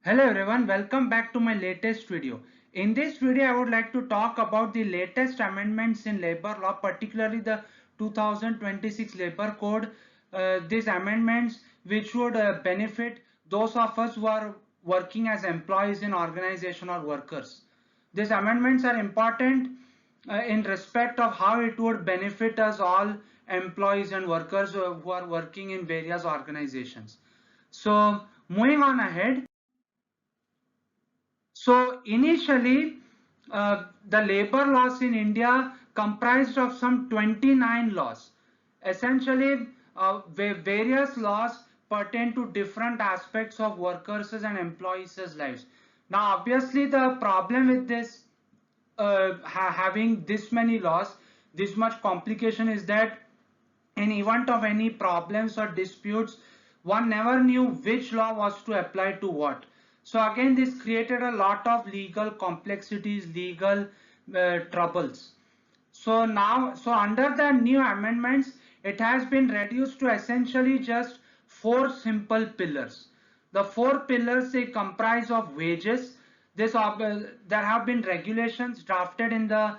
Hello everyone, welcome back to my latest video. In this video, I would like to talk about the latest amendments in labor law, particularly the 2026 labor code. These amendments which would benefit those of us who are working as employees in organization or workers. These amendments are important in respect of how it would benefit us all employees and workers who are working in various organizations. So moving on ahead. So initially, the labor laws in India comprised of some 29 laws. Essentially, various laws pertain to different aspects of workers' and employees' lives. Now, obviously, the problem with this having this many laws, this much complication is that in event of any problems or disputes, one never knew which law was to apply to what. So again, this created a lot of legal complexities, legal troubles. So under the new amendments, it has been reduced to essentially just four simple pillars. The four pillars, they comprise of wages. There have been regulations drafted in the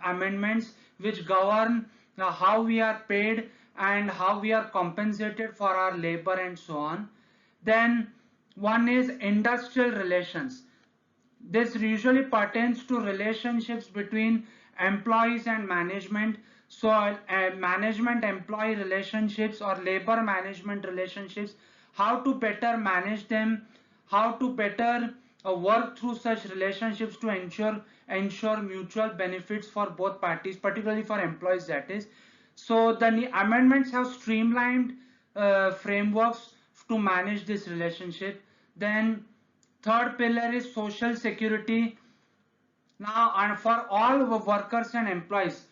amendments which govern how we are paid and how we are compensated for our labor and so on. Then one is industrial relations. This usually pertains to relationships between employees and management. So management employee relationships or labor management relationships, how to better manage them, how to better work through such relationships to ensure mutual benefits for both parties, particularly for employees, that is. So the amendments have streamlined frameworks to manage this relationship. Then third pillar is social security. Now, and for all workers and employees,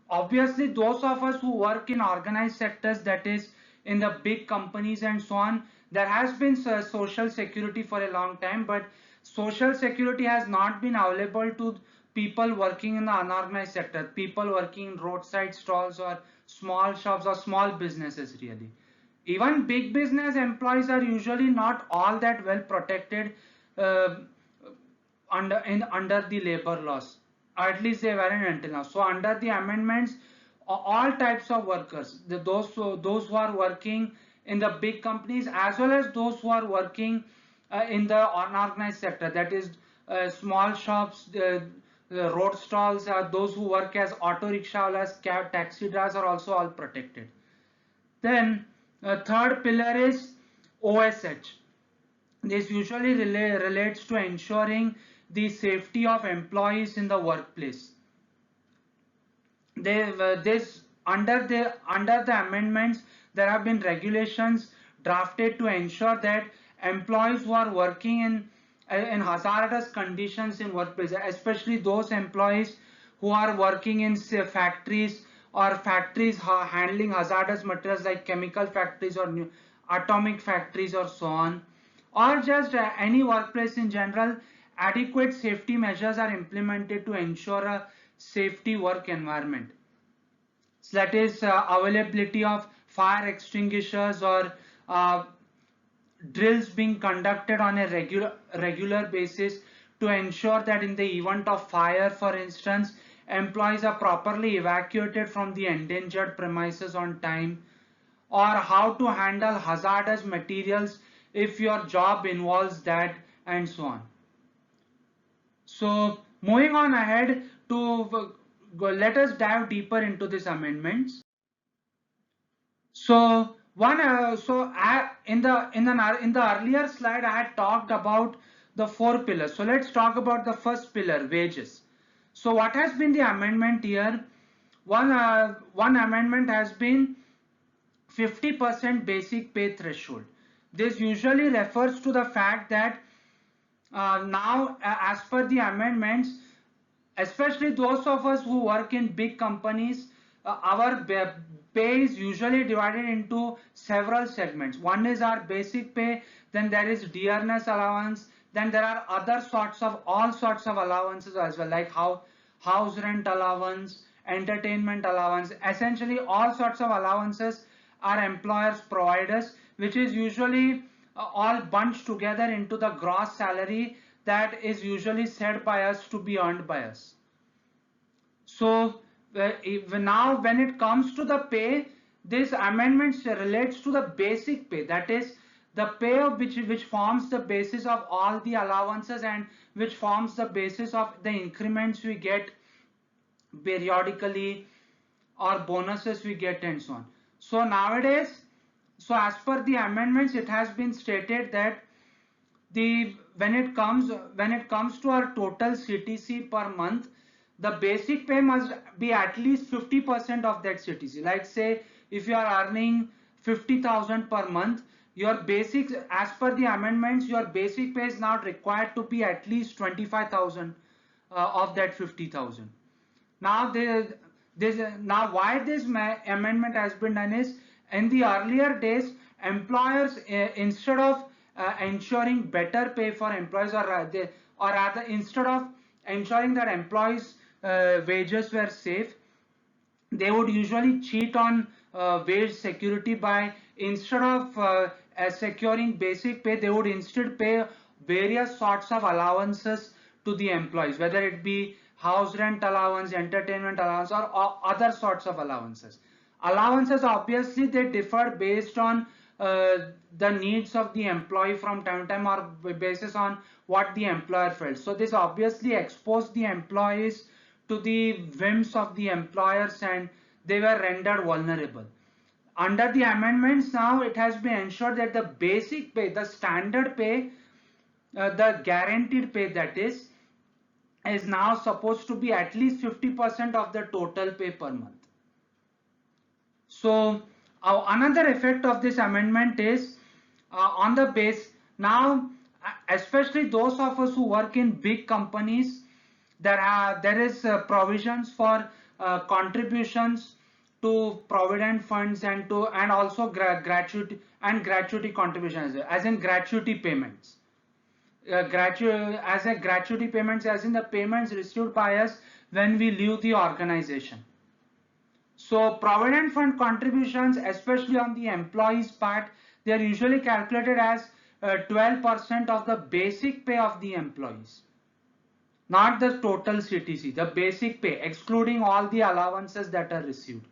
obviously those of us who work in organized sectors, that is in the big companies and so on, there has been social security for a long time, but social security has not been available to people working in the unorganized sector, people working in roadside stalls or small shops or small businesses really. Even big business employees are usually not all that well protected uh, under the labor laws. At least they weren't until now. So under the amendments, all types of workers, those who are working in the big companies as well as those who are working in the unorganized sector, that is small shops, road stalls, those who work as auto rickshaws, cab, taxi drivers are also all protected. Then third pillar is OSH. This usually relates to ensuring the safety of employees in the workplace. This under the amendments, there have been regulations drafted to ensure that employees who are working in hazardous conditions in workplace, especially those employees who are working in say, factories or factories handling hazardous materials like chemical factories or atomic factories or so on, or just any workplace in general, adequate safety measures are implemented to ensure a safety work environment. So that is availability of fire extinguishers or uh, drills being conducted on a regular basis to ensure that in the event of fire, for instance, employees are properly evacuated from the endangered premises on time, or how to handle hazardous materials if your job involves that, and so on. So moving on ahead to let us dive deeper into these amendments. So in the earlier slide I had talked about the four pillars. So let's talk about the first pillar, wages. So what has been the amendment here? One amendment has been 50% basic pay threshold. This usually refers to the fact that now as per the amendments, especially those of us who work in big companies, our pay is usually divided into several segments. One is our basic pay, then there is dearness allowance, then there are other sorts of all sorts of allowances as well, like house rent allowance, entertainment allowance. Essentially all sorts of allowances our employers provide us, which is usually all bunched together into the gross salary that is usually said by us to be earned by us. So now when it comes to the pay, this amendment relates to the basic pay, that is the pay of which forms the basis of all the allowances and which forms the basis of the increments we get periodically or bonuses we get and so on. So nowadays, so as per the amendments, it has been stated that when it comes to our total CTC per month, the basic pay must be at least 50% of that CTC. Like say if you are earning 50,000 per month, your basic, as per the amendments, your basic pay is now required to be at least 25,000 of that 50,000. Now now why this amendment has been done is, in the earlier days, employers instead of ensuring better pay for employees, or rather instead of ensuring that employees wages were safe, they would usually cheat on wage security by, instead of securing basic pay, they would instead pay various sorts of allowances to the employees, whether it be house rent allowance, entertainment allowance, or other sorts of allowances. Allowances obviously they differ based on the needs of the employee from time to time, or basis on what the employer felt. So this obviously exposed the employees to the whims of the employers and they were rendered vulnerable. Under the amendments now, it has been ensured that the basic pay, the standard pay, the guaranteed pay, that is now supposed to be at least 50% of the total pay per month. So another effect of this amendment is on the base. Now especially those of us who work in big companies, there is provisions for contributions to provident funds and also gratuity contributions, as in gratuity payments. Gratuity payments, as in the payments received by us when we leave the organization. So provident fund contributions, especially on the employees part, they are usually calculated as 12% of the basic pay of the employees, not the total CTC, the basic pay, excluding all the allowances that are received.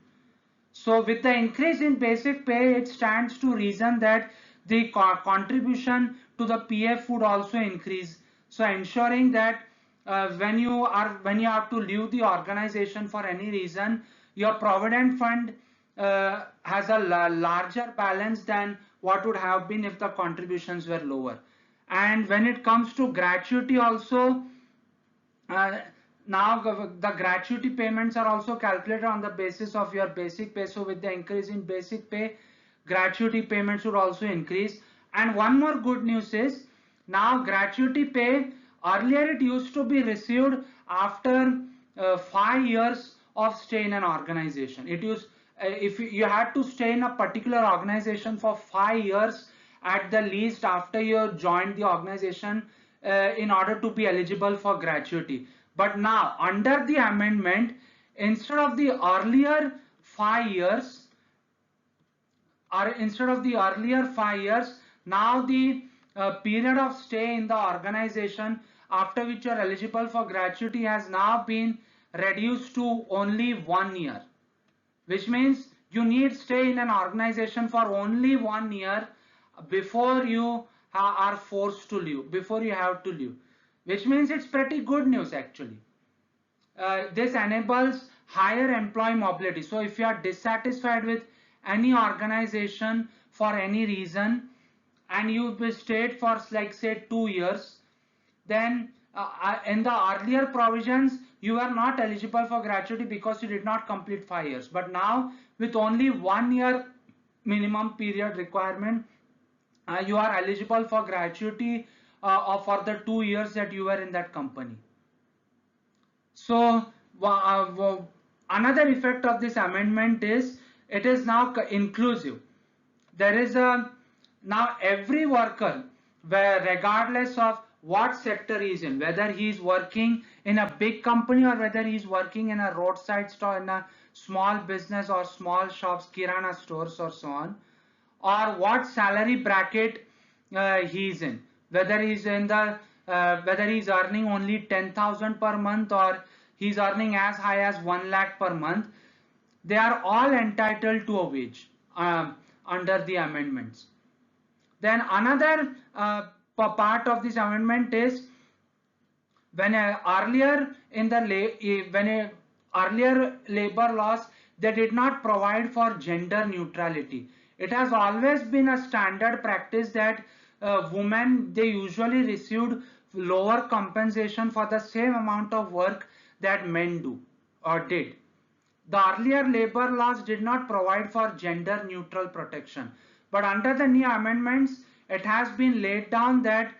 So with the increase in basic pay, it stands to reason that the contribution to the PF would also increase. So ensuring that when you have to leave the organization for any reason, your provident fund has a larger balance than what would have been if the contributions were lower. And when it comes to gratuity also, now the gratuity payments are also calculated on the basis of your basic pay. So with the increase in basic pay, gratuity payments should also increase. And one more good news is, now gratuity pay, earlier it used to be received after 5 years of stay in an organization. It used if you had to stay in a particular organization for 5 years at the least after you joined the organization in order to be eligible for gratuity. But now under the amendment, instead of the earlier 5 years, now the period of stay in the organization after which you are eligible for gratuity has now been reduced to only 1 year, which means you need stay in an organization for only 1 year before you are forced to leave, before you have to leave, which means it's pretty good news actually. This enables higher employee mobility. So if you are dissatisfied with any organization for any reason and you've stayed for like say 2 years, then in the earlier provisions you are not eligible for gratuity because you did not complete 5 years. But now with only 1 year minimum period requirement, you are eligible for gratuity for the 2 years that you were in that company. So another effect of this amendment is it is now inclusive. There is now every worker, regardless of what sector he is in, whether he is working in a big company or whether he is working in a roadside store, in a small business or small shops, kirana stores or so on, or what salary bracket he is in, whether he's in the whether he's earning only 10,000 per month or he's earning as high as 1 lakh per month, they are all entitled to a wage under the amendments. Then another part of this amendment is when earlier in the earlier labor laws, they did not provide for gender neutrality. It has always been a standard practice that women, they usually received lower compensation for the same amount of work that men do or did. The earlier labor laws did not provide for gender neutral protection, but under the new amendments it has been laid down that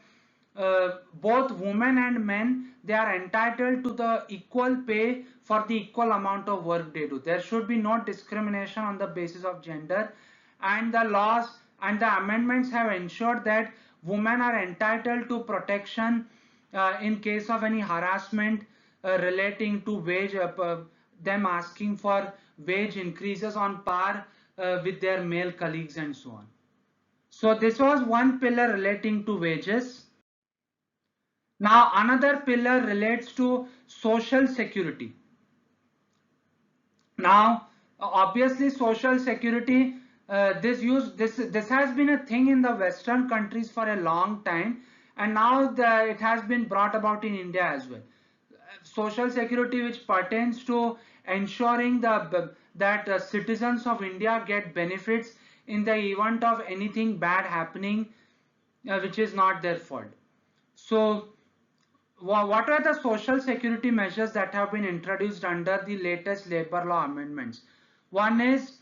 both women and men, they are entitled to the equal pay for the equal amount of work they do. There should be no discrimination on the basis of gender, and the laws and the amendments have ensured that women are entitled to protection in case of any harassment relating to wage, them asking for wage increases on par with their male colleagues and so on. So this was one pillar relating to wages. Now another pillar relates to social security. Now obviously social security, this has been a thing in the Western countries for a long time, and now it has been brought about in India as well. Social security, which pertains to ensuring that citizens of India get benefits in the event of anything bad happening, which is not their fault. So what are the social security measures that have been introduced under the latest labor law amendments? One is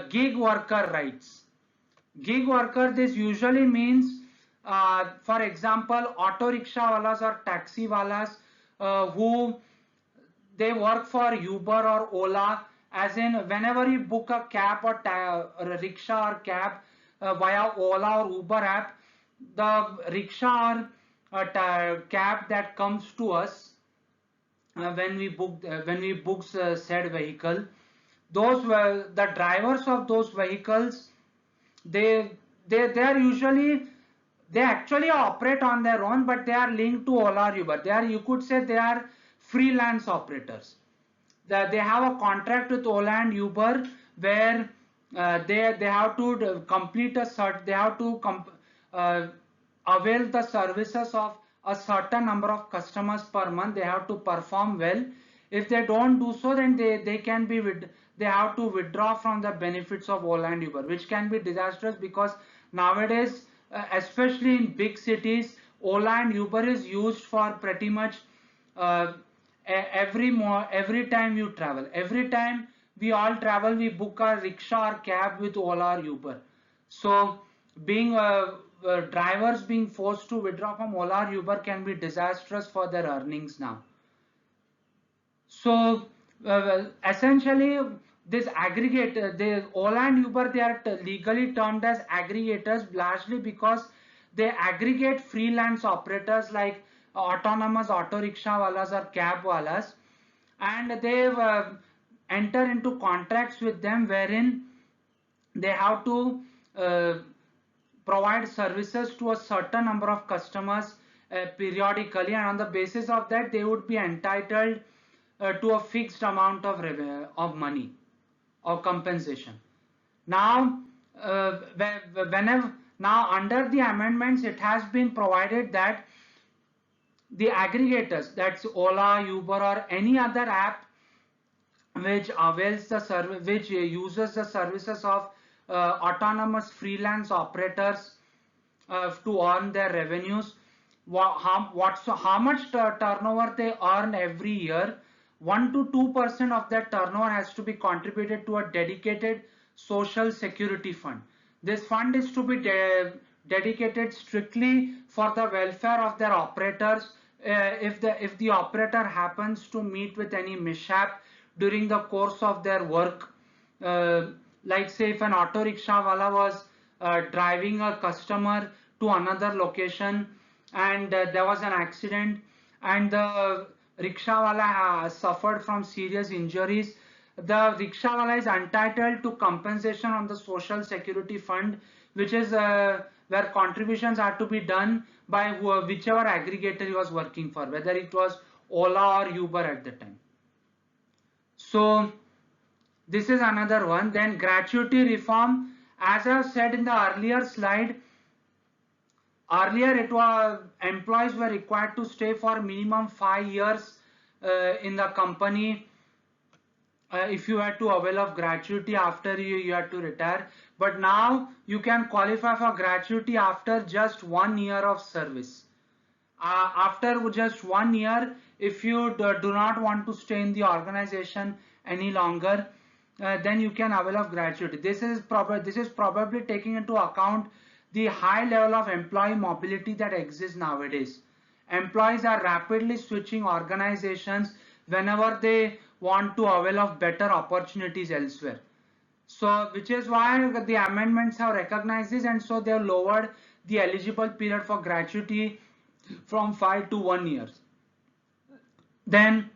gig worker rights. Gig worker, this usually means, for example, auto rickshaw walas or taxi walas who they work for Uber or Ola, as in whenever you book a cab or a rickshaw or cab via Ola or Uber app, the rickshaw or cab that comes to us when we book said vehicle, those the drivers of those vehicles, they they are usually, they actually operate on their own, but they are linked to Ola or Uber. They are, you could say, they are freelance operators. They have a contract with Ola and Uber where they have to complete a they have to uh, avail the services of a certain number of customers per month. They have to perform well. If they don't do so, then they can be they have to withdraw from the benefits of Ola and Uber, which can be disastrous because nowadays, especially in big cities, Ola and Uber is used for pretty much uh, every time you travel. Every time we all travel, we book a rickshaw or cab with Ola or Uber. So being drivers being forced to withdraw from Ola or Uber can be disastrous for their earnings now. So essentially, this aggregate, the Ola and Uber, they are legally termed as aggregators largely because they aggregate freelance operators like autonomous auto rickshaw walas or cab walas, and they enter into contracts with them wherein they have to uh, provide services to a certain number of customers periodically, and on the basis of that they would be entitled to a fixed amount of money or compensation. Now whenever, now under the amendments it has been provided that the aggregators, that's Ola, Uber or any other app which avails the service, which uses the services of autonomous freelance operators to earn their revenues, how much turnover they earn every year, 1 to 2% of that turnover has to be contributed to a dedicated social security fund. This fund is to be dedicated strictly for the welfare of their operators. If the operator happens to meet with any mishap during the course of their work, uh, like say if an auto rickshaw wala was driving a customer to another location and there was an accident and the rickshawala suffered from serious injuries, the rickshawala is entitled to compensation on the social security fund, which is where contributions are to be done by whichever aggregator he was working for, whether it was Ola or Uber at the time. So this is another one. Then gratuity reform, as I have said in the earlier slide, earlier it was employees were required to stay for minimum 5 years in the company if you had to avail of gratuity after you had to retire. But now you can qualify for gratuity after just 1 year of service. After just 1 year, if you do not want to stay in the organization any longer, then you can avail of gratuity. This is probably taking into account the high level of employee mobility that exists nowadays. Employees are rapidly switching organizations whenever they want to avail of better opportunities elsewhere. So which is why the amendments have recognized this, and so they have lowered the eligible period for gratuity from 5 to 1 year. Then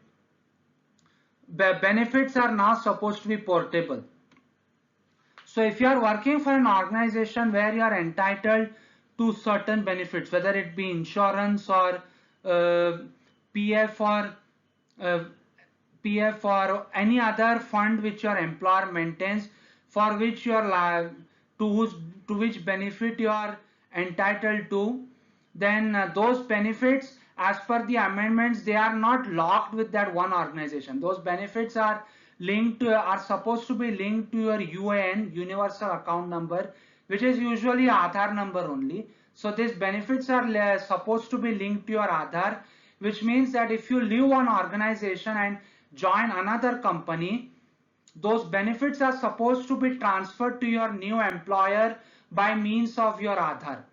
the benefits are now supposed to be portable. So if you are working for an organization where you are entitled to certain benefits, whether it be insurance or PF or any other fund which your employer maintains, for which you are to which benefit you are entitled to, then those benefits, as per the amendments, they are not locked with that one organization. Those benefits are supposed to be linked to your UAN, universal account number, which is usually Aadhaar number only. So these benefits are supposed to be linked to your Aadhaar, which means that if you leave one organization and join another company, those benefits are supposed to be transferred to your new employer by means of your Aadhaar,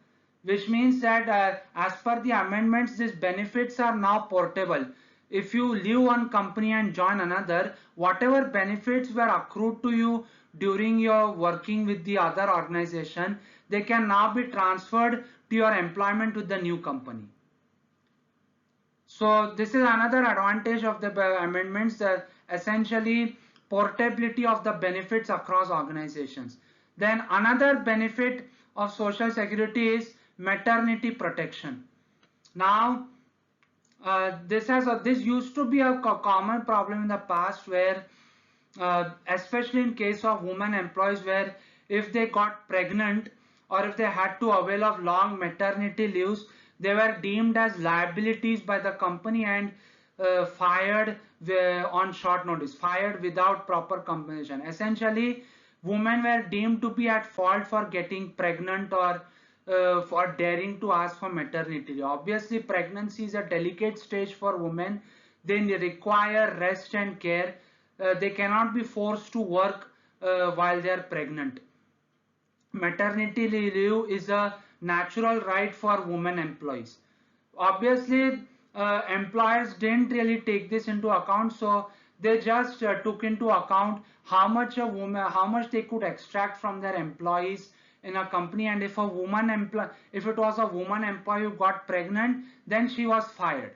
which means that as per the amendments, these benefits are now portable. If you leave one company and join another, whatever benefits were accrued to you during your working with the other organization, they can now be transferred to your employment with the new company. So this is another advantage of the amendments, that essentially portability of the benefits across organizations. Then another benefit of Social Security is maternity protection. Now this used to be a common problem in the past, where especially in case of women employees, where if they got pregnant or if they had to avail of long maternity leaves, they were deemed as liabilities by the company and fired on short notice, fired without proper compensation. Essentially, women were deemed to be at fault for getting pregnant or for daring to ask for maternity leave. Obviously, pregnancy is a delicate stage for women. They require rest and care. They cannot be forced to work while they are pregnant. Maternity leave is a natural right for women employees. Obviously, employers didn't really take this into account, so they just took into account how much they could extract from their employees in a company, and if it was a woman employee who got pregnant, then she was fired.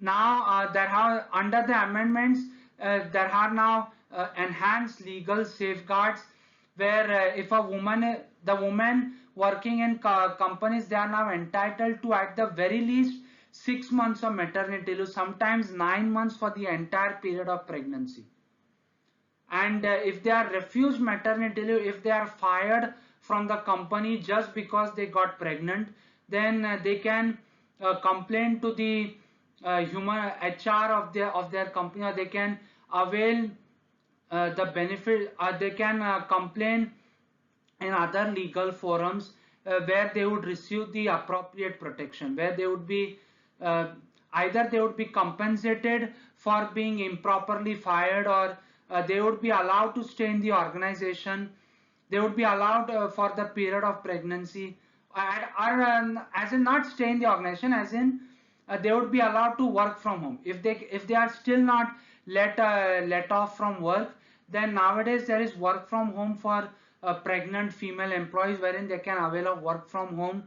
Now under the amendments, there are now enhanced legal safeguards, where if the woman working in companies, they are now entitled to at the very least 6 months of maternity leave, sometimes 9 months for the entire period of pregnancy. And if they are refused maternity leave, if they are fired from the company just because they got pregnant, then they can complain to the human HR of their company, or they can avail the benefit, they can complain in other legal forums where they would receive the appropriate protection, where they would be either they would be compensated for being improperly fired, or they would be allowed to stay in the organization. They would be allowed for the period of pregnancy, or as in not stay in the organization, as in they would be allowed to work from home. If they are still not let off from work, then nowadays there is work from home for pregnant female employees, wherein they can avail of work from home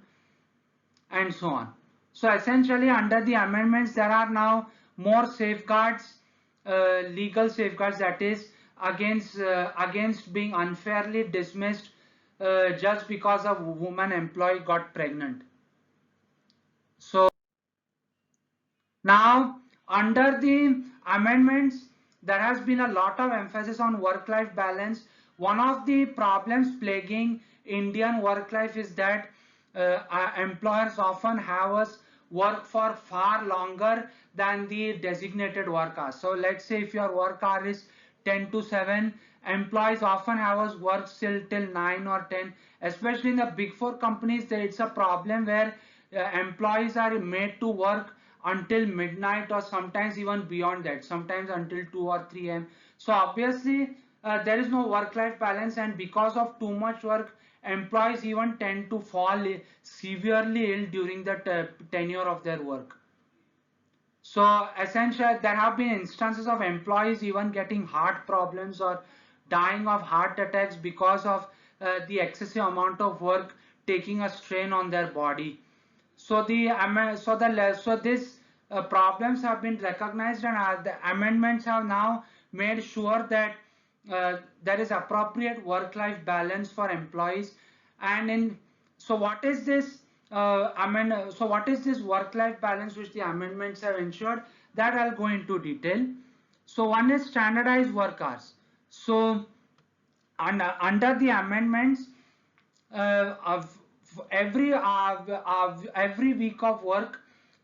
and so on. So essentially, under the amendments, there are now more safeguards, legal safeguards, that is against being unfairly dismissed just because a woman employee got pregnant. So now, under the amendments, there has been a lot of emphasis on work-life balance. One of the problems plaguing Indian work life is that employers often have us work for far longer than the designated work hours. So let's say if your work hour is 10 to 7, employees often have us work still till 9 or 10. Especially in the big four companies, it's a problem where employees are made to work until midnight or sometimes even beyond that, sometimes until 2 or 3 am. So obviously there is no work-life balance, and because of too much work, employees even tend to fall severely ill during the tenure of their work. So essentially, there have been instances of employees even getting heart problems or dying of heart attacks because of the excessive amount of work taking a strain on their body. So these problems have been recognized, and the amendments have now made sure that there is appropriate work-life balance for employees. And in so what is this so what is this work-life balance which the amendments have ensured? That I'll go into detail. So one is standardized work hours. So under the amendments, of every week of work,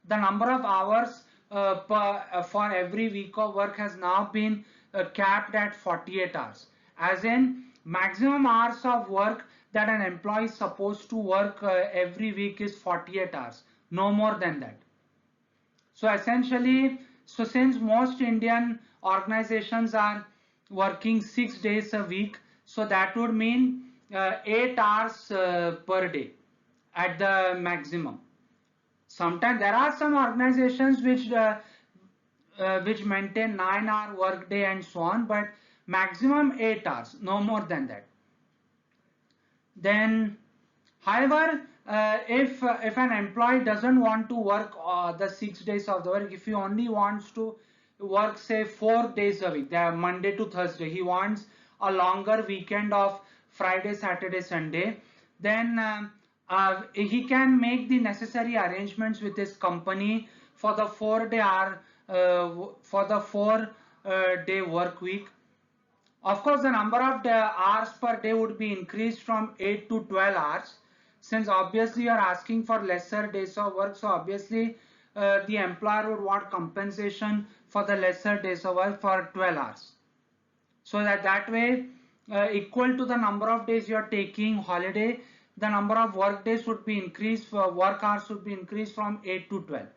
the number of hours for every week of work has now been capped at 48 hours, as in maximum hours of work that an employee is supposed to work every week is 48 hours, no more than that. So essentially, so since most Indian organizations are working 6 days a week, so that would mean 8 hours per day at the maximum. Sometimes there are some organizations which maintain 9-hour work day and so on, but maximum 8 hours, no more than that. Then, however, if an employee doesn't want to work the 6 days of the work, if he only wants to work say 4 days a week, Monday to Thursday, he wants a longer weekend of Friday, Saturday, Sunday, then he can make the necessary arrangements with his company for the 4-day work week. Of course, the number of hours per day would be increased from 8 to 12 hours, since obviously you are asking for lesser days of work. So obviously the employer would want compensation for the lesser days of work for 12 hours. So that way, equal to the number of days you are taking holiday, the number of work days would be increased, work hours would be increased from 8 to 12.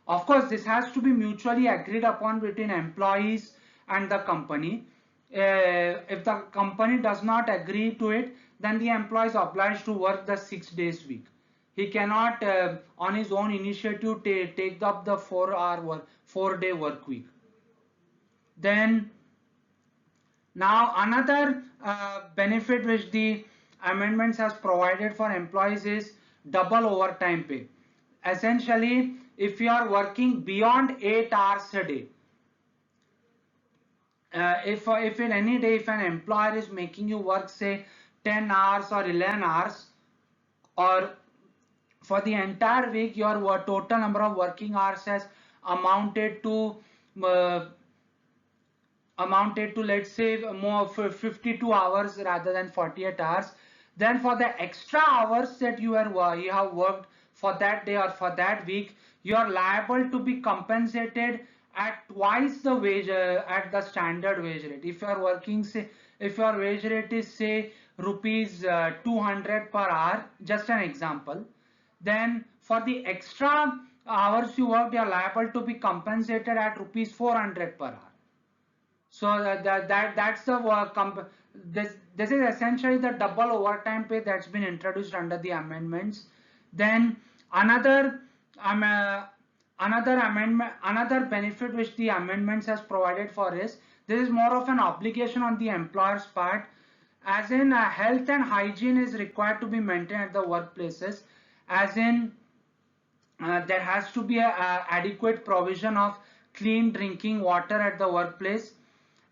Of course, this has to be mutually agreed upon between employees and the company. If the company does not agree to it, then the employee is obliged to work the 6 days week. He cannot on his own initiative take up the 4-day work week. Then now another benefit which the amendments has provided for employees is double overtime pay. Essentially, if you are working beyond 8 hours a day, if in any day if an employer is making you work say 10 hours or 11 hours, or for the entire week your total number of working hours has amounted to uh, let's say more 52 hours rather than 48 hours, then for the extra hours that you have worked for that day or for that week, you are liable to be compensated at twice the wage at the standard wage rate. If you are working say, if your wage rate is say rupees 200 per hour, just an example, then for the extra hours you worked, you are liable to be compensated at rupees 400 per hour. So that's the this is essentially the double overtime pay that's been introduced under the amendments. Then um, uh, another benefit which the amendments has provided for is this is more of an obligation on the employer's part, as in health and hygiene is required to be maintained at the workplaces, as in there has to be a adequate provision of clean drinking water at the workplace.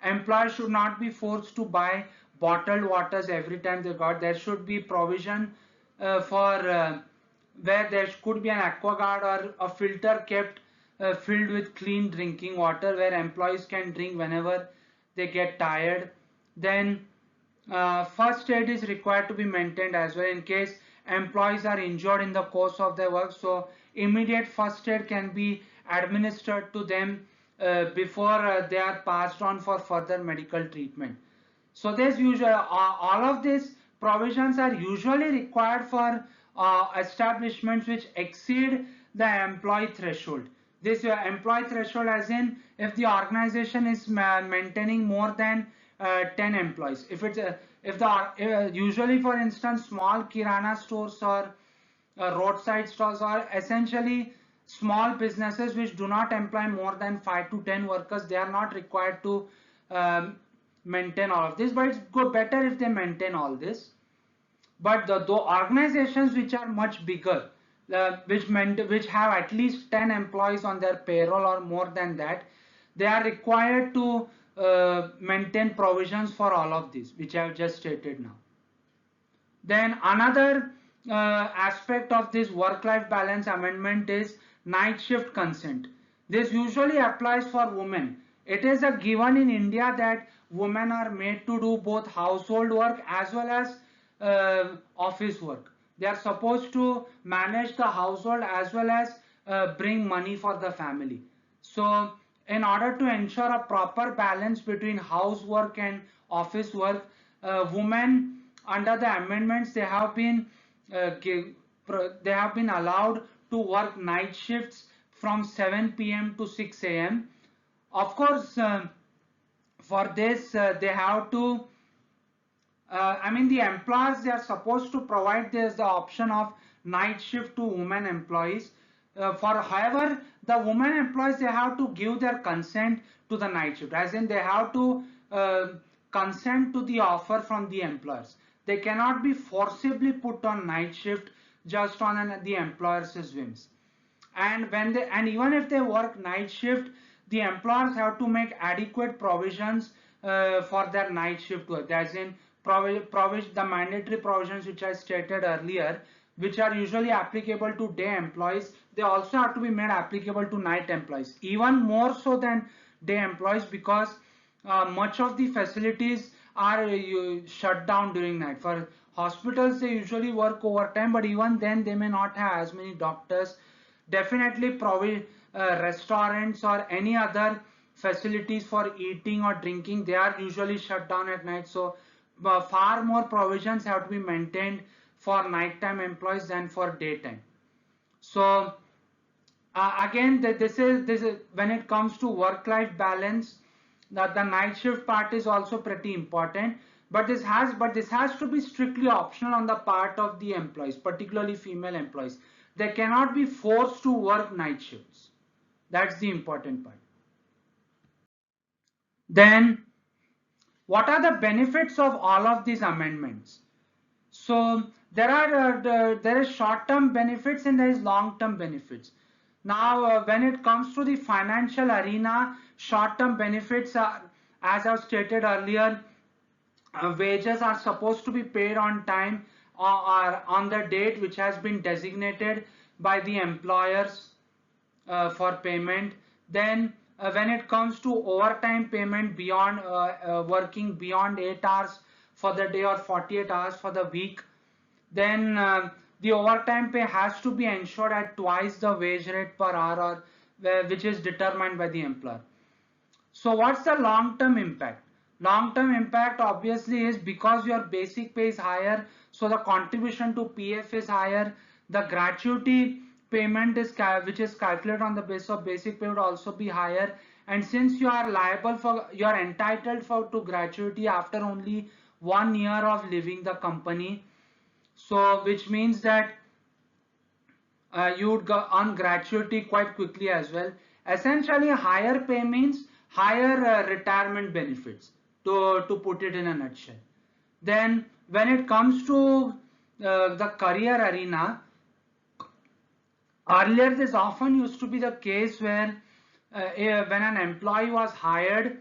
Employers should not be forced to buy bottled waters every time they got. There should be provision for where there could be an aquaguard or a filter kept filled with clean drinking water where employees can drink whenever they get tired. Then first aid is required to be maintained as well in case employees are injured in the course of their work. So immediate first aid can be administered to them before they are passed on for further medical treatment. So there's usually all of these provisions are usually required for establishments which exceed the employee threshold. This employee threshold as in if the organization is maintaining more than 10 employees. If it's usually for instance small kirana stores or roadside stores are essentially small businesses which do not employ more than 5 to 10 workers. They are not required to maintain all of this, but it's good better if they maintain all this. But the organizations which are much bigger, which have at least 10 employees on their payroll or more than that, they are required to maintain provisions for all of these which I have just stated now. Then another aspect of this work-life balance amendment is night shift consent. This usually applies for women. It is a given in India that women are made to do both household work as well as office work. They are supposed to manage the household as well as bring money for the family. So in order to ensure a proper balance between housework and office work, women under the amendments they have been allowed to work night shifts from 7 p.m. to 6 a.m. Of course, for this they have to the employers, they are supposed to provide this the option of night shift to women employees. However, the women employees, they have to give their consent to the night shift, as in they have to consent to the offer from the employers. They cannot be forcibly put on night shift just on the employer's whims. And even if they work night shift, the employers have to make adequate provisions for their night shift work, as in the mandatory provisions which I stated earlier, which are usually applicable to day employees, they also have to be made applicable to night employees, even more so than day employees, because much of the facilities are shut down during night. For hospitals, they usually work overtime, but even then they may not have as many doctors. Definitely restaurants or any other facilities for eating or drinking, they are usually shut down at night. So far more provisions have to be maintained for nighttime employees than for daytime. So again, this is when it comes to work-life balance, that the night shift part is also pretty important. But this has to be strictly optional on the part of the employees, particularly female employees. They cannot be forced to work night shifts. That's the important part. Then, what are the benefits of all of these amendments? So there is short-term benefits and there is long-term benefits. Now, when it comes to the financial arena, short-term benefits are, as I've stated earlier, wages are supposed to be paid on time or on the date which has been designated by the employers for payment. Then when it comes to overtime payment beyond working beyond 8 hours for the day or 48 hours for the week, then the overtime pay has to be ensured at twice the wage rate per hour, which is determined by the employer. So what's the long-term impact? Long-term impact obviously is because your basic pay is higher, so the contribution to PF is higher. The gratuity payment is which is calculated on the basis of basic pay would also be higher. And since you are entitled to gratuity after only 1 year of leaving the company, so which means that you would earn gratuity quite quickly as well. Essentially, higher pay means higher retirement benefits, to put it in a nutshell. Then when it comes to the career arena, earlier this often used to be the case where when an employee was hired,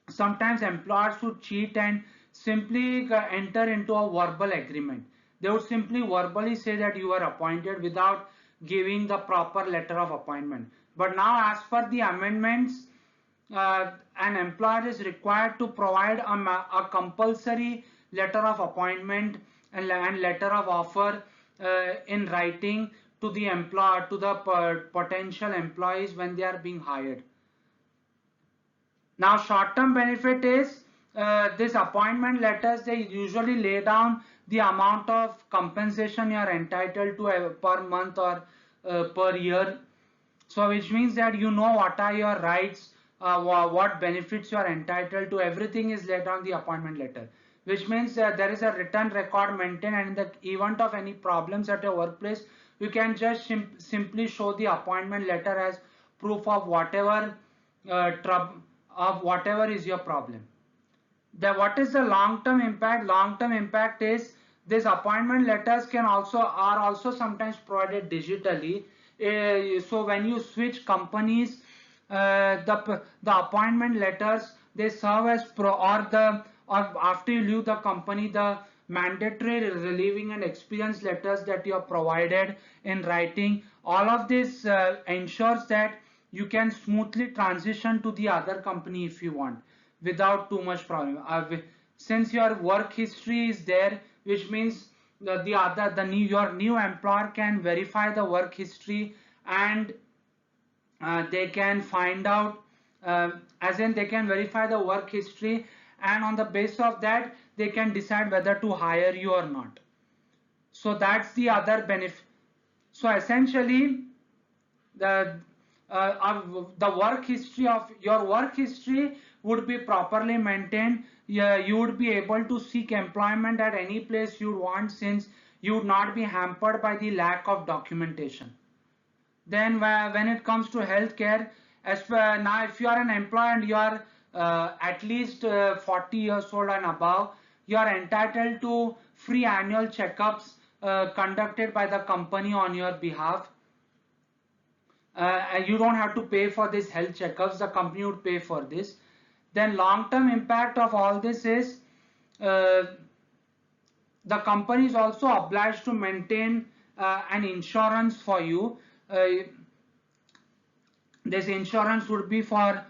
sometimes employers would cheat and simply enter into a verbal agreement. They would simply verbally say that you are appointed without giving the proper letter of appointment. But now, as per the amendments, an employer is required to provide a compulsory letter of appointment and letter of offer in writing to the employer, to the potential employees when they are being hired. Now, short-term benefit is this appointment letters, they usually lay down the amount of compensation you are entitled to per month or per year. So which means that you know what are your rights, what benefits you are entitled to, everything is laid on the appointment letter. Which means that there is a written record maintained, and in the event of any problems at your workplace, you can just simply show the appointment letter as proof of whatever whatever is your problem. What is the long-term impact? Long-term impact is these appointment letters are also sometimes provided digitally. So when you switch companies, the appointment letters, they serve as or after you leave the company, the mandatory relieving and experience letters that you are provided in writing, all of this ensures that you can smoothly transition to the other company if you want without too much problem. Since your work history is there, which means your new employer can verify the work history, and they can find out, as in they can verify the work history, and on the basis of that they can decide whether to hire you or not. So that's the other benefit. So essentially the work history of your work history would be properly maintained. You would be able to seek employment at any place you want, since you would not be hampered by the lack of documentation. Then when it comes to healthcare, now if you are an employee and you are at least 40 years old and above, you are entitled to free annual checkups conducted by the company on your behalf. You don't have to pay for these health checkups, the company would pay for this. Then long-term impact of all this is the company is also obliged to maintain an insurance for you. This insurance would be for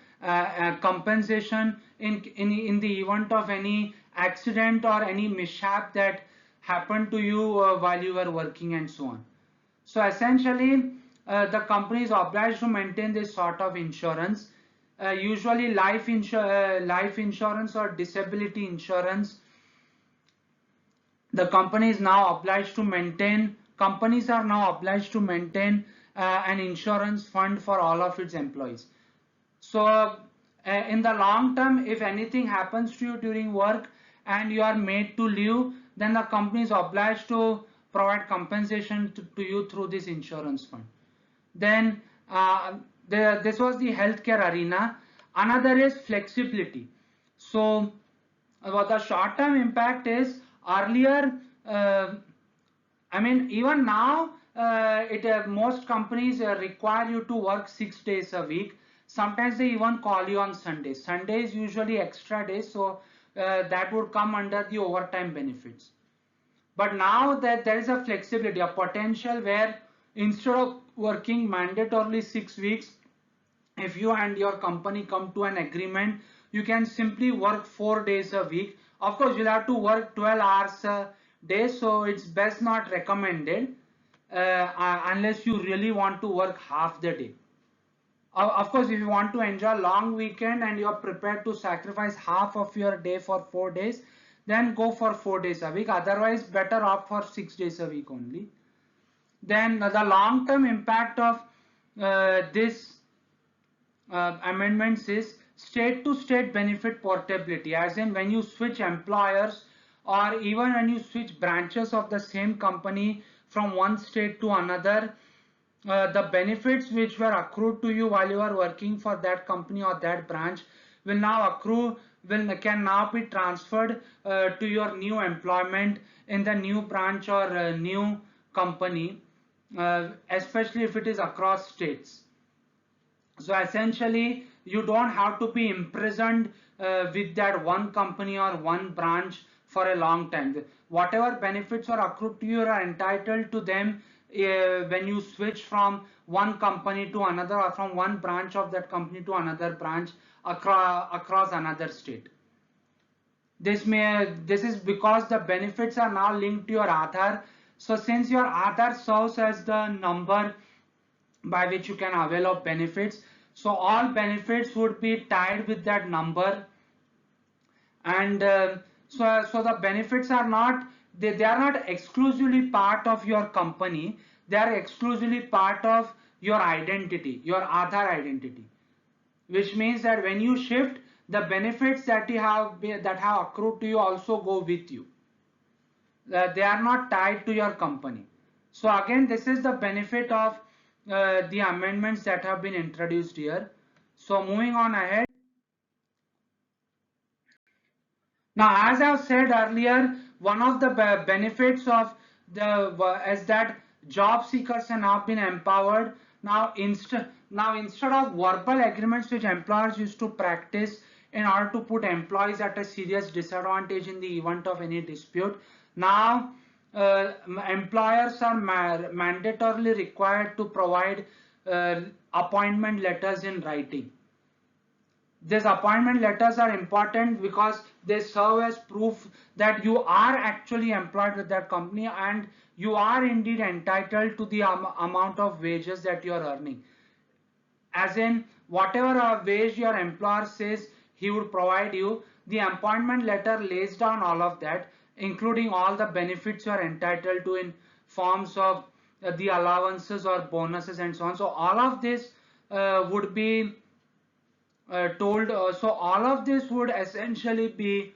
compensation in the event of any accident or any mishap that happened to you while you were working and so on. So essentially the company is obliged to maintain this sort of insurance. Usually life insurance or disability insurance, the company is now obliged to maintain, companies are now obliged to maintain an insurance fund for all of its employees. So in the long term, if anything happens to you during work and you are made to leave, then the company is obliged to provide compensation to you through this insurance fund. Then this was the healthcare arena. Another is flexibility. So what the short-term impact is, earlier, I mean even now, most companies require you to work 6 days a week. Sometimes they even call you on Sundays. Sunday is usually extra days, so that would come under the overtime benefits. But now that there is a flexibility, a potential where instead of working mandatorily 6 weeks, if you and your company come to an agreement, you can simply work 4 days a week. Of course, you'll have to work 12 hours a day, so it's best not recommended unless you really want to work half the day. Of course, if you want to enjoy a long weekend and you are prepared to sacrifice half of your day for 4 days, then go for 4 days a week. Otherwise, better opt for 6 days a week only. Then the long-term impact of this amendments is state-to-state benefit portability, as in when you switch employers or even when you switch branches of the same company from one state to another, the benefits which were accrued to you while you are working for that company or that branch will now can now be transferred to your new employment in the new branch or new company, especially if it is across states. So essentially you don't have to be imprisoned with that one company or one branch for a long time. Whatever benefits are accrued to you are entitled to them when you switch from one company to another, or from one branch of that company to another branch across another state. This is because the benefits are now linked to your Aadhaar. So since your Aadhaar serves as the number by which you can avail of benefits, so all benefits would be tied with that number. And so the benefits are not, they are not exclusively part of your company, they are exclusively part of your identity, your Aadhaar identity, which means that when you shift, the benefits that have accrued to you also go with you. They are not tied to your company. So again, this is the benefit of the amendments that have been introduced here. So moving on ahead. Now, as I've said earlier, one of the benefits of the is that job seekers have now been empowered. Instead of verbal agreements which employers used to practice in order to put employees at a serious disadvantage in the event of any dispute, now employers are mandatorily required to provide appointment letters in writing. These appointment letters are important because they serve as proof that you are actually employed with that company and you are indeed entitled to the amount of wages that you are earning. As in, whatever wage your employer says he would provide you, the appointment letter lays down all of that, including all the benefits you are entitled to in forms of the allowances or bonuses and so on. So all of this would be so all of this would essentially be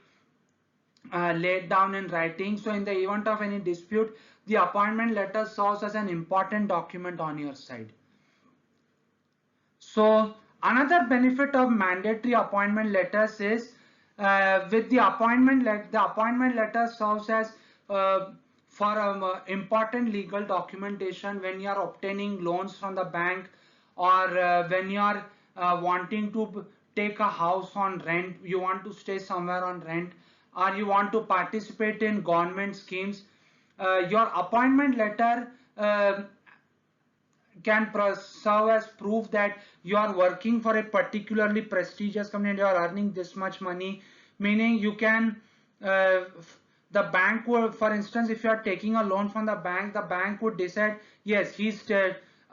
laid down in writing. So in the event of any dispute, the appointment letter serves as an important document on your side. So another benefit of mandatory appointment letters is with the appointment letter serves as for important legal documentation when you are obtaining loans from the bank, or when you are wanting to take a house on rent, you want to stay somewhere on rent, or you want to participate in government schemes. Your appointment letter can serve as proof that you are working for a particularly prestigious company and you are earning this much money, meaning you can the bank will, for instance, if you are taking a loan from the bank would decide, yes, he's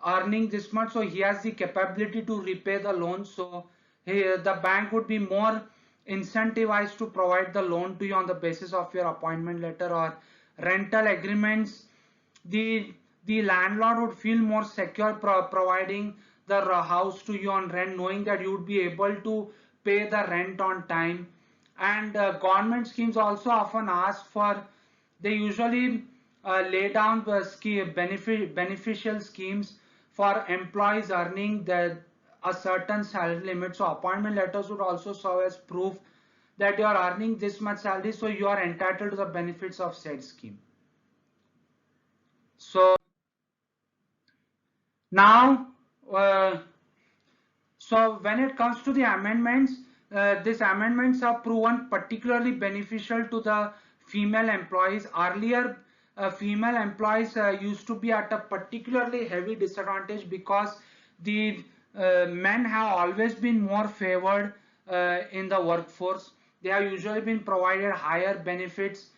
earning this much, so he has the capability to repay the loan. So the bank would be more incentivized to provide the loan to you on the basis of your appointment letter. Or rental agreements, the landlord would feel more secure providing the house to you on rent, knowing that you would be able to pay the rent on time. And government schemes also often ask for, they usually lay down beneficial schemes for employees earning a certain salary limit. So appointment letters would also serve as proof that you are earning this much salary, so you are entitled to the benefits of said scheme. So now so when it comes to the amendments, these amendments are proven particularly beneficial to the female employees. Earlier, female employees used to be at a particularly heavy disadvantage because the men have always been more favored in the workforce. They have usually been provided higher benefits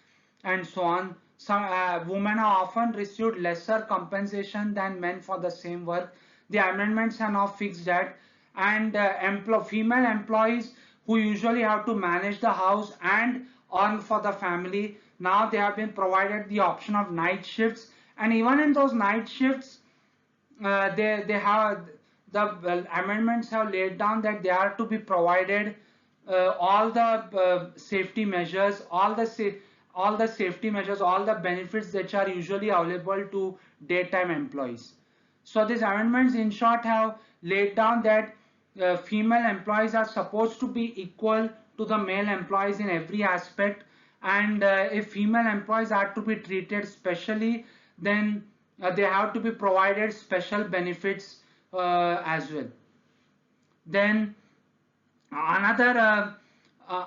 and so on. Some women have often received lesser compensation than men for the same work. The amendments have now fixed that, and female employees who usually have to manage the house and earn for the family, now they have been provided the option of night shifts. And even in those night shifts, they have the amendments have laid down that they are to be provided all the safety measures, all the safety measures, all the benefits that are usually available to daytime employees. So these amendments in short have laid down that female employees are supposed to be equal to the male employees in every aspect, and if female employees are to be treated specially, then they have to be provided special benefits as well. Then another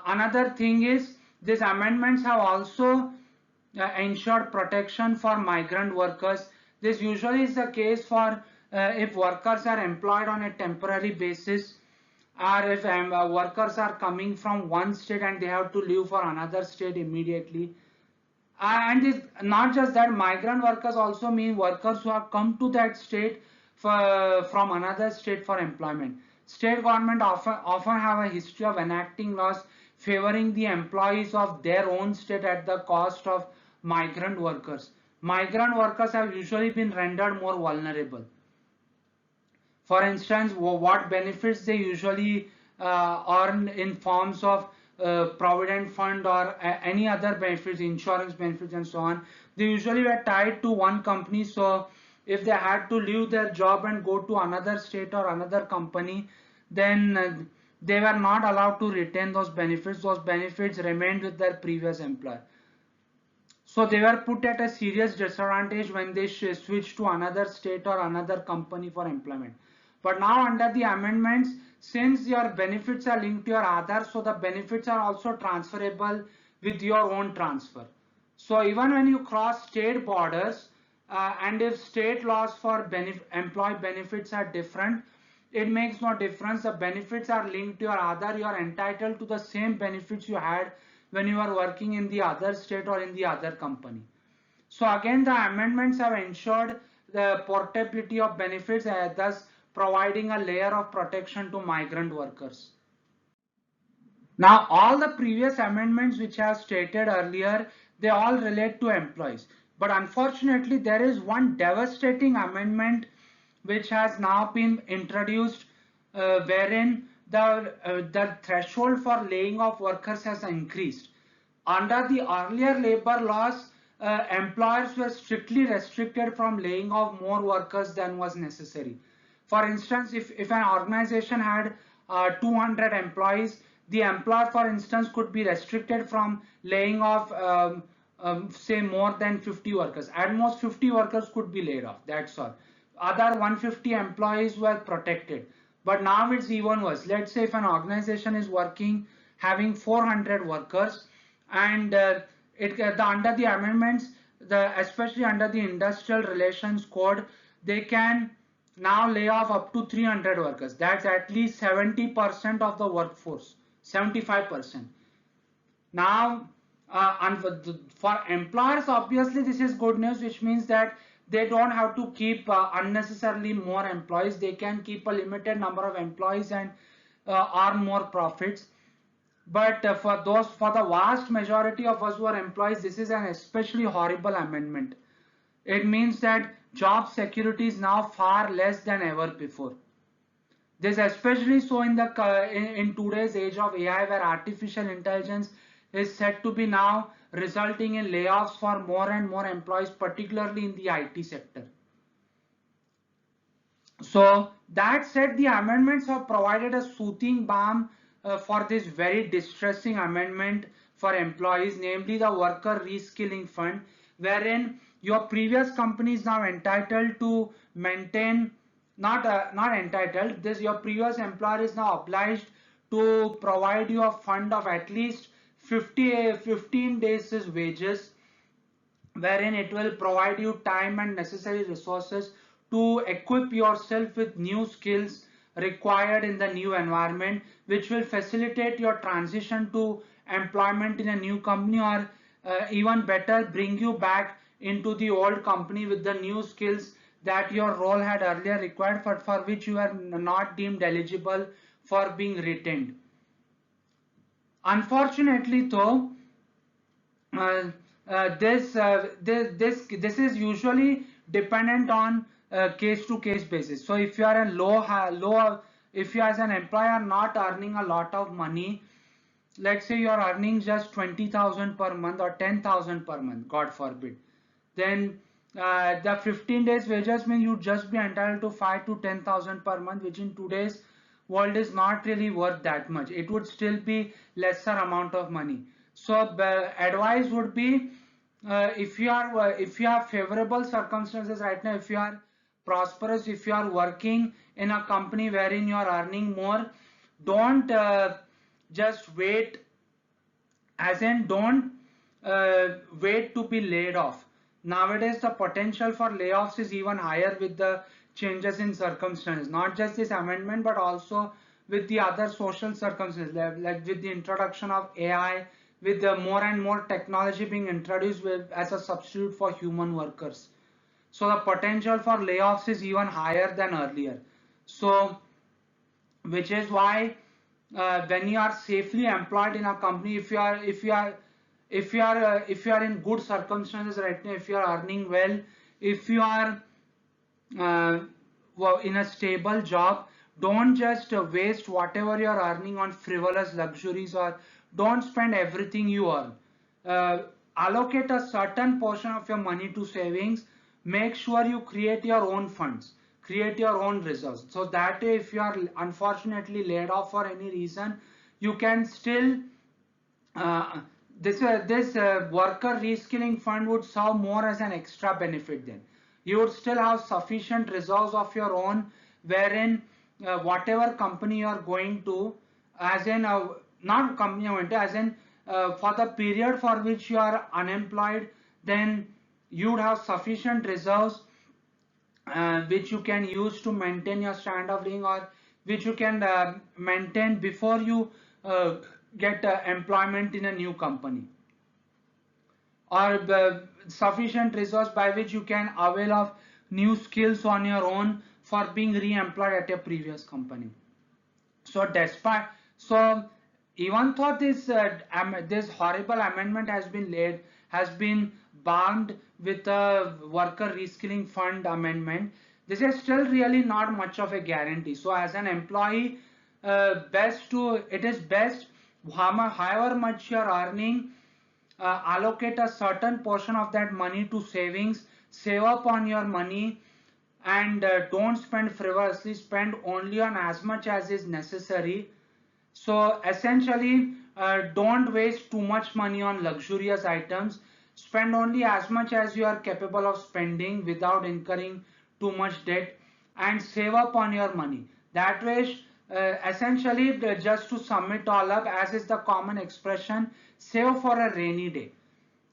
Another thing is these amendments have also ensured protection for migrant workers. This usually is the case for if workers are employed on a temporary basis, or if workers are coming from one state and they have to leave for another state immediately. And it's not just that, migrant workers also mean workers who have come to that state from another state for employment. State government often have a history of enacting laws favoring the employees of their own state at the cost of migrant workers. Migrant workers have usually been rendered more vulnerable. For instance, what benefits they usually earn in forms of provident fund or any other benefits, insurance benefits and so on, they usually were tied to one company. So if they had to leave their job and go to another state or another company, then they were not allowed to retain those benefits. Those benefits remained with their previous employer. So they were put at a serious disadvantage when they switched to another state or another company for employment. But now under the amendments, since your benefits are linked to your Aadhaar, so the benefits are also transferable with your own transfer. So even when you cross state borders, and if state laws for employee benefits are different, it makes no difference. The benefits are linked to your Aadhaar. You are entitled to the same benefits you had when you are working in the other state or in the other company. So again, the amendments have ensured the portability of benefits, thus providing a layer of protection to migrant workers. Now, all the previous amendments which I have stated earlier, they all relate to employees. But unfortunately, there is one devastating amendment which has now been introduced, wherein the threshold for laying off workers has increased. Under the earlier labor laws, employers were strictly restricted from laying off more workers than was necessary. For instance, if an organization had 200 employees, the employer, for instance, could be restricted from laying off, say, more than 50 workers. At most 50 workers could be laid off, that's all. Other 150 employees were protected. But now it's even worse. Let's say if an organization is working, having 400 workers, and under the amendments, especially under the Industrial Relations Code, they can now lay off up to 300 workers. That's at least 70% of the workforce, 75%. Now, for employers, obviously this is good news, which means that they don't have to keep unnecessarily more employees. They can keep a limited number of employees and earn more profits. But for the vast majority of us who are employees, this is an especially horrible amendment. It means that job security is now far less than ever before. This especially so in today's age of AI, where artificial intelligence is said to be now resulting in layoffs for more and more employees, particularly in the IT sector. So that said, the amendments have provided a soothing balm for this very distressing amendment for employees, namely the worker reskilling fund, wherein your previous company is now entitled to maintain, not entitled, your previous employer is now obliged to provide you a fund of at least 15 days wages, wherein it will provide you time and necessary resources to equip yourself with new skills required in the new environment, which will facilitate your transition to employment in a new company, or even better, bring you back into the old company with the new skills that your role had earlier required, but for which you are not deemed eligible for being retained. Unfortunately though, this is usually dependent on case to case basis. So if you are if you as an employer are not earning a lot of money, let's say you are earning just 20,000 per month or 10,000 per month, God forbid, then the 15 days wages mean you'd just be entitled to 5 to 10,000 per month, which in today's world is not really worth that much. It would still be lesser amount of money. So advice would be, if you have favorable circumstances right now, if you are prosperous, if you are working in a company wherein you are earning more, don't just wait as in don't wait to be laid off. Nowadays the potential for layoffs is even higher with the changes in circumstances, not just this amendment but also with the other social circumstances, like with the introduction of AI, with the more and more technology being introduced as a substitute for human workers. So the potential for layoffs is even higher than earlier. So which is why when you are safely employed in a company, if you are in good circumstances right now, if you are earning well, if you are uh, in a stable job, don't just waste whatever you are earning on frivolous luxuries, or don't spend everything you earn. uh, Allocate a certain portion of your money to savings. Make sure you create your own funds, create your own reserves, so that if you are unfortunately laid off for any reason, you can still uh, this worker reskilling fund would serve more as an extra benefit. Then you would still have sufficient reserves of your own, wherein whatever company you are going to, as in not company you are going to, as in for the period for which you are unemployed, then you would have sufficient reserves which you can use to maintain your standard of living, or which you can maintain before you uh, get employment in a new company, or sufficient resource by which you can avail of new skills on your own for being re-employed at a previous company. So despite, so even though this horrible amendment has been bound with a worker reskilling fund amendment, this is still really not much of a guarantee. So as an employee, it is best, however much you are earning, allocate a certain portion of that money to savings, save up on your money, and don't spend frivolously, spend only on as much as is necessary. So essentially, don't waste too much money on luxurious items. Spend only as much as you are capable of spending without incurring too much debt, and save up on your money. That way, essentially, just to sum it all up, as is the common expression, save for a rainy day.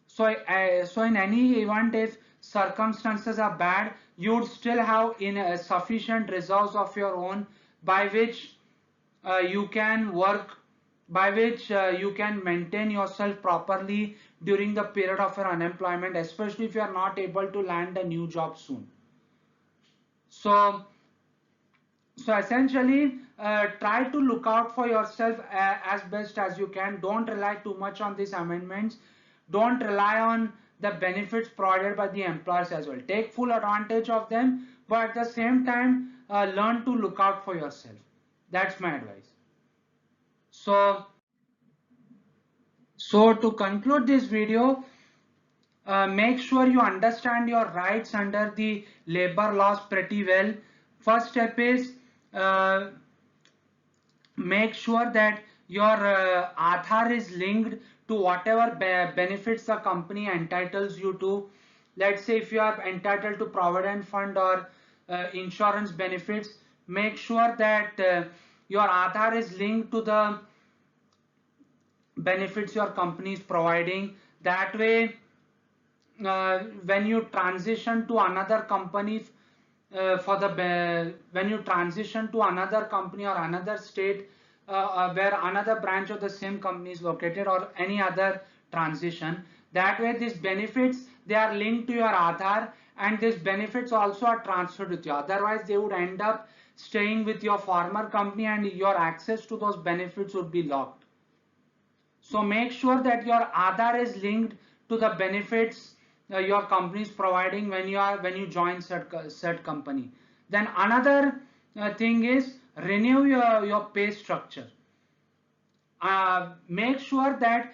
So in any event, if circumstances are bad, you would still have in sufficient reserves of your own, by which you can work, by which you can maintain yourself properly during the period of your unemployment, especially if you are not able to land a new job soon. So so essentially, try to look out for yourself as best as you can. Don't rely too much on these amendments. Don't rely on the benefits provided by the employers as well. Take full advantage of them, but at the same time, learn to look out for yourself. That's my advice. So, so to conclude this video, make sure you understand your rights under the labor laws pretty well. First step is uh, make sure that your Aadhaar is linked to whatever benefits the company entitles you to. Let's say if you are entitled to provident fund or insurance benefits, make sure that your Aadhaar is linked to the benefits your company is providing. That way, when you transition to another company, when you transition to another company or another state, where another branch of the same company is located, or any other transition, that way these benefits, they are linked to your Aadhaar, and these benefits also are transferred with you. Otherwise they would end up staying with your former company, and your access to those benefits would be locked. So make sure that your Aadhaar is linked to the benefits your company is providing when you join said company. Then another thing is, renew your pay structure. Make sure that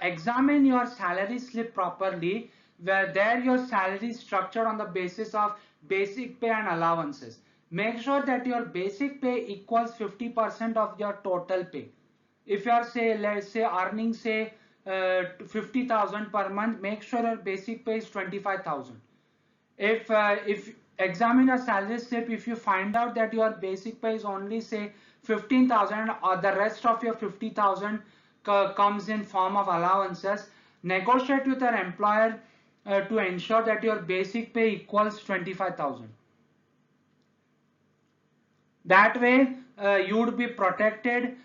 examine your salary slip properly, where there your salary is structured on the basis of basic pay and allowances. Make sure that your basic pay equals 50% of your total pay. If you are, say, let's say, earning, say, 50,000 per month, make sure your basic pay is 25,000. If examine a salary slip, if you find out that your basic pay is only, say, 15,000, or the rest of your 50,000 comes in form of allowances, negotiate with your employer to ensure that your basic pay equals 25,000. That way, you would be protected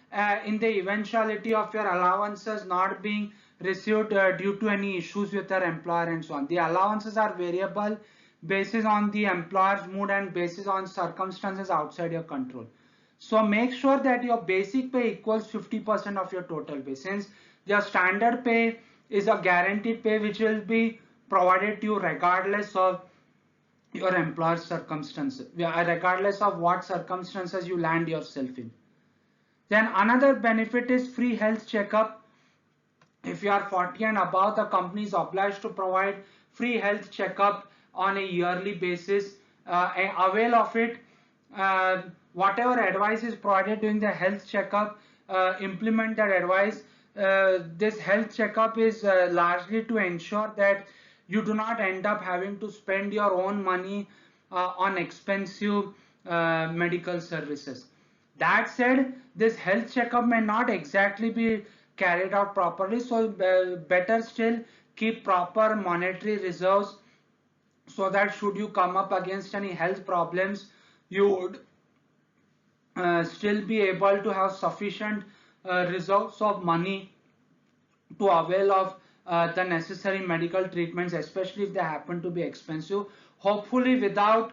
in the eventuality of your allowances not being received due to any issues with your employer and so on. The allowances are variable basis on the employer's mood and basis on circumstances outside your control. So make sure that your basic pay equals 50% of your total pay. Since your standard pay is a guaranteed pay which will be provided to you regardless of your employer's circumstances, regardless of what circumstances you land yourself in. Then another benefit is free health checkup. If you are 40 and above, the company is obliged to provide free health checkup on a yearly basis. Avail of it. Whatever advice is provided during the health checkup, implement that advice. This health checkup is largely to ensure that you do not end up having to spend your own money on expensive medical services. That said, this health checkup may not exactly be carried out properly, so better still keep proper monetary reserves so that should you come up against any health problems, you would still be able to have sufficient reserves of money to avail of the necessary medical treatments, especially if they happen to be expensive, hopefully without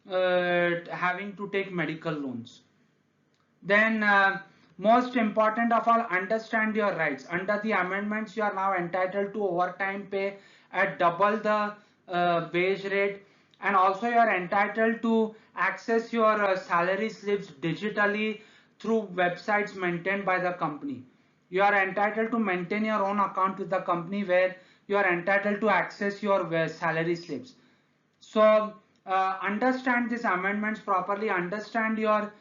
having to take medical loans. Then most important of all, understand your rights. Under the amendments, you are now entitled to overtime pay at double the wage rate, and also you are entitled to access your salary slips digitally through websites maintained by the company. You are entitled to maintain your own account with the company where you are entitled to access your salary slips. So understand these amendments properly, understand your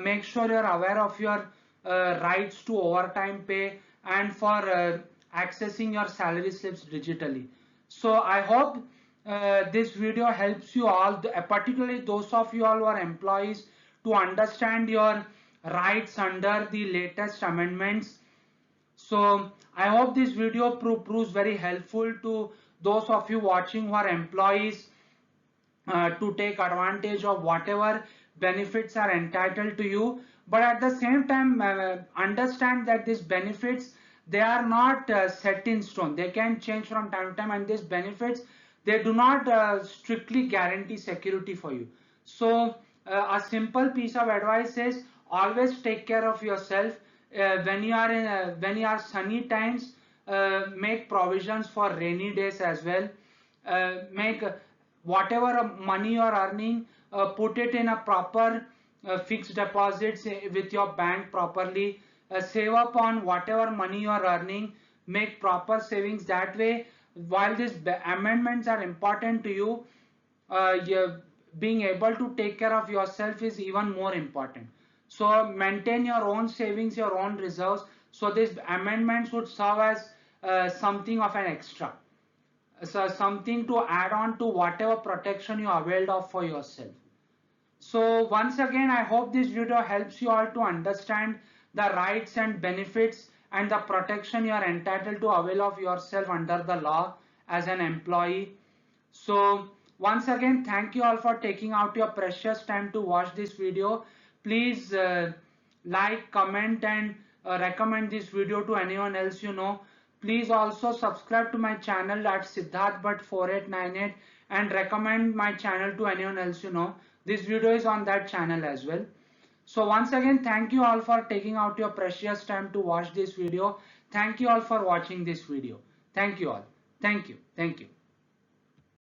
make sure you are aware of your rights to overtime pay and for accessing your salary slips digitally. So I hope this video helps you all, particularly those of you all who are employees, to understand your rights under the latest amendments. So I hope this video proves very helpful to those of you watching who are employees to take advantage of whatever benefits are entitled to you. But at the same time, understand that these benefits, they are not set in stone. They can change from time to time, and these benefits, they do not strictly guarantee security for you. So a simple piece of advice is always take care of yourself. When you are in when you are sunny times, make provisions for rainy days as well. Make whatever money you are earning, put it in a proper fixed deposits with your bank properly. Save up on whatever money you are earning, make proper savings. That way, while these amendments are important to you, being able to take care of yourself is even more important. So maintain your own savings, your own reserves. So these amendments would serve as something of an extra. So something to add on to whatever protection you availed of for yourself. So once again, I hope this video helps you all to understand the rights and benefits and the protection you are entitled to avail of yourself under the law as an employee. So once again, thank you all for taking out your precious time to watch this video. Please like, comment and recommend this video to anyone else you know. Please also subscribe to my channel at Siddharth Bhatt 4898 and recommend my channel to anyone else you know. This video is on that channel as well. So once again, thank you all for taking out your precious time to watch this video. Thank you all for watching this video. Thank you all. Thank you. Thank you.